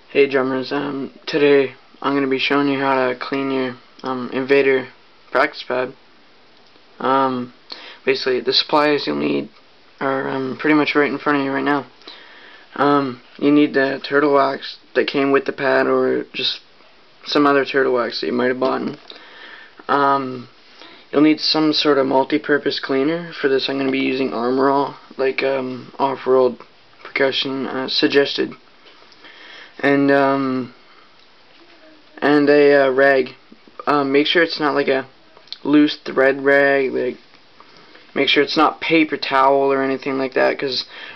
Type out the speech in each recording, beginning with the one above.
Hey drummers, today I'm going to be showing you how to clean your Invader practice pad. Basically the supplies you'll need are pretty much right in front of you right now. You need the turtle wax that came with the pad, or just some other turtle wax that you might have bought. You'll need some sort of multi-purpose cleaner. For this I'm going to be using Armor All, like Off-Road Percussion suggested. And a rag. Make sure it's not like a loose thread rag. Like, make sure it's not paper towel or anything like that,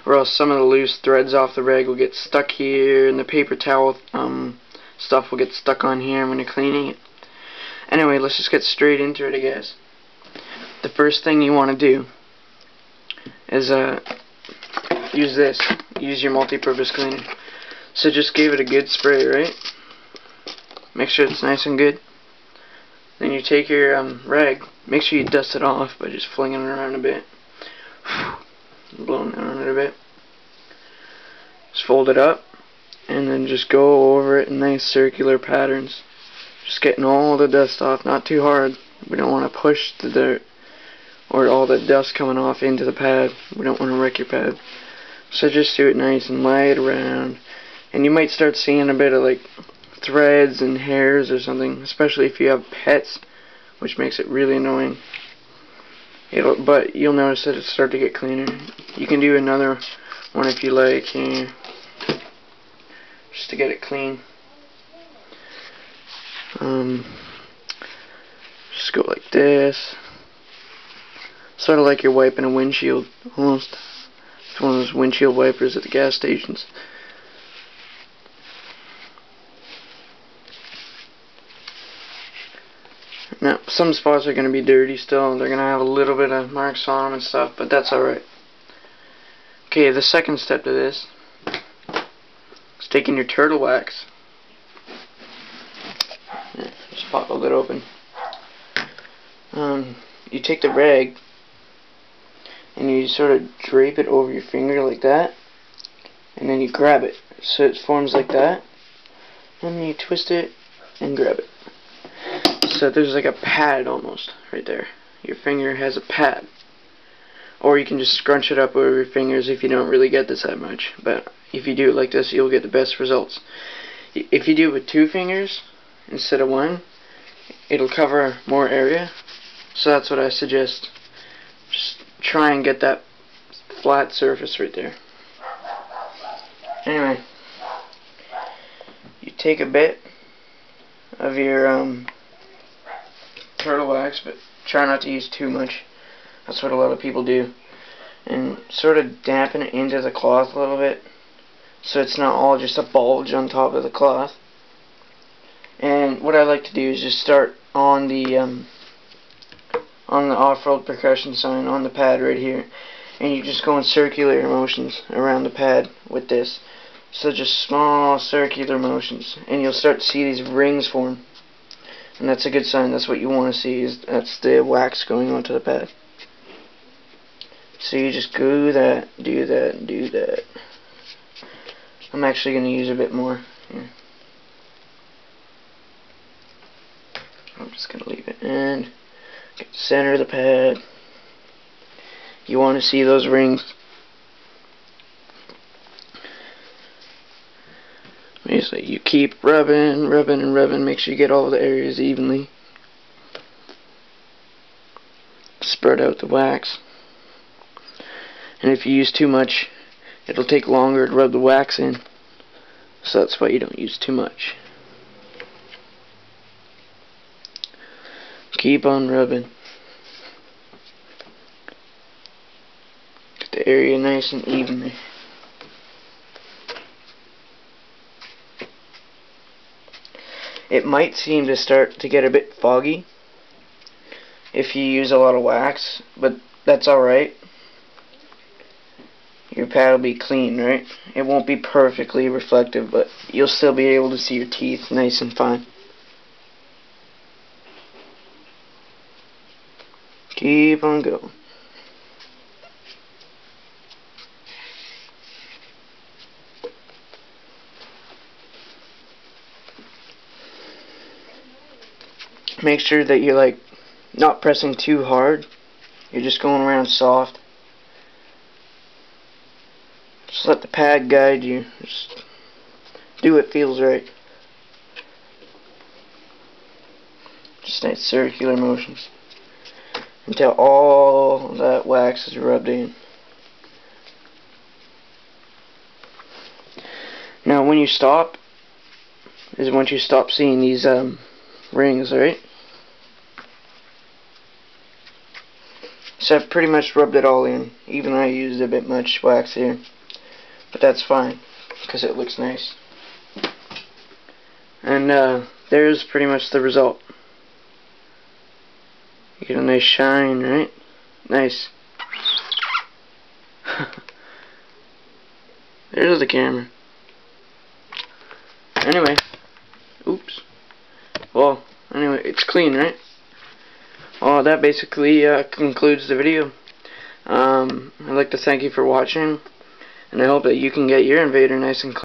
or else some of the loose threads off the rag will get stuck here, and the paper towel stuff will get stuck on here when you're cleaning it. Anyway, let's just get straight into it, I guess. The first thing you want to do is use your multi-purpose cleaner. So just give it a good spray, right? Make sure it's nice and good. Then you take your rag. Make sure you dust it off by just flinging it around a bit. Blowing it around it a bit. Just fold it up, and then just go over it in nice circular patterns. Just getting all the dust off, not too hard. We don't want to push the dirt or all the dust coming off into the pad. We don't want to wreck your pad. So just do it nice and light around. And you might start seeing a bit of like threads and hairs or something, especially if you have pets, which makes it really annoying. But you'll notice that it'll start to get cleaner. You can do another one if you like here, just to get it clean. Just go like this, sort of like you're wiping a windshield, almost. It's one of those windshield wipers at the gas stations. Now, some spots are going to be dirty still. They're going to have a little bit of marks on them and stuff, but that's alright. Okay, the second step to this is taking your turtle wax. Just pop the lid open. You take the rag and you sort of drape it over your finger like that, and then you grab it so it forms like that, and then you twist it and grab it. So there's like a pad almost right there. Your finger has a pad. Or you can just scrunch it up over your fingers if you don't really get this that much. But if you do it like this, you'll get the best results. If you do it with 2 fingers instead of 1, it'll cover more area. So that's what I suggest. Just try and get that flat surface right there. Anyway, you take a bit of your turtle wax, but try not to use too much. That's what a lot of people do. And sort of dampen it into the cloth a little bit, so it's not all just a bulge on top of the cloth. And what I like to do is just start on the off-road percussion sign on the pad right here, and you just go in circular motions around the pad with this. So just small circular motions, and you'll start to see these rings form. And that's a good sign. That's what you want to see, that's the wax going onto the pad. So you just do that, do that, and do that. I'm actually going to use a bit more here. I'm just going to leave it and get the center of the pad. You want to see those rings. Basically, you keep rubbing, rubbing, and rubbing. Make sure you get all the areas evenly. Spread out the wax. And if you use too much, it'll take longer to rub the wax in. So that's why you don't use too much. Keep on rubbing. Get the area nice and even. It might seem to start to get a bit foggy if you use a lot of wax, but that's alright. Your pad will be clean, right? It won't be perfectly reflective, but you'll still be able to see your teeth nice and fine. Keep on going. make sure that you're like not pressing too hard. You're just going around soft. Just let the pad guide you. Just do what feels right. Just nice circular motions until all that wax is rubbed in. Now when you stop is once you stop seeing these rings, right? So I've pretty much rubbed it all in, even though I used a bit much wax here. But that's fine, because it looks nice. And there's pretty much the result. You get a nice shine, right? Nice. There's the camera. Anyway. Oops. Well, anyway, it's clean, right? Well, that basically concludes the video. I'd like to thank you for watching. And I hope that you can get your Invader nice and clean.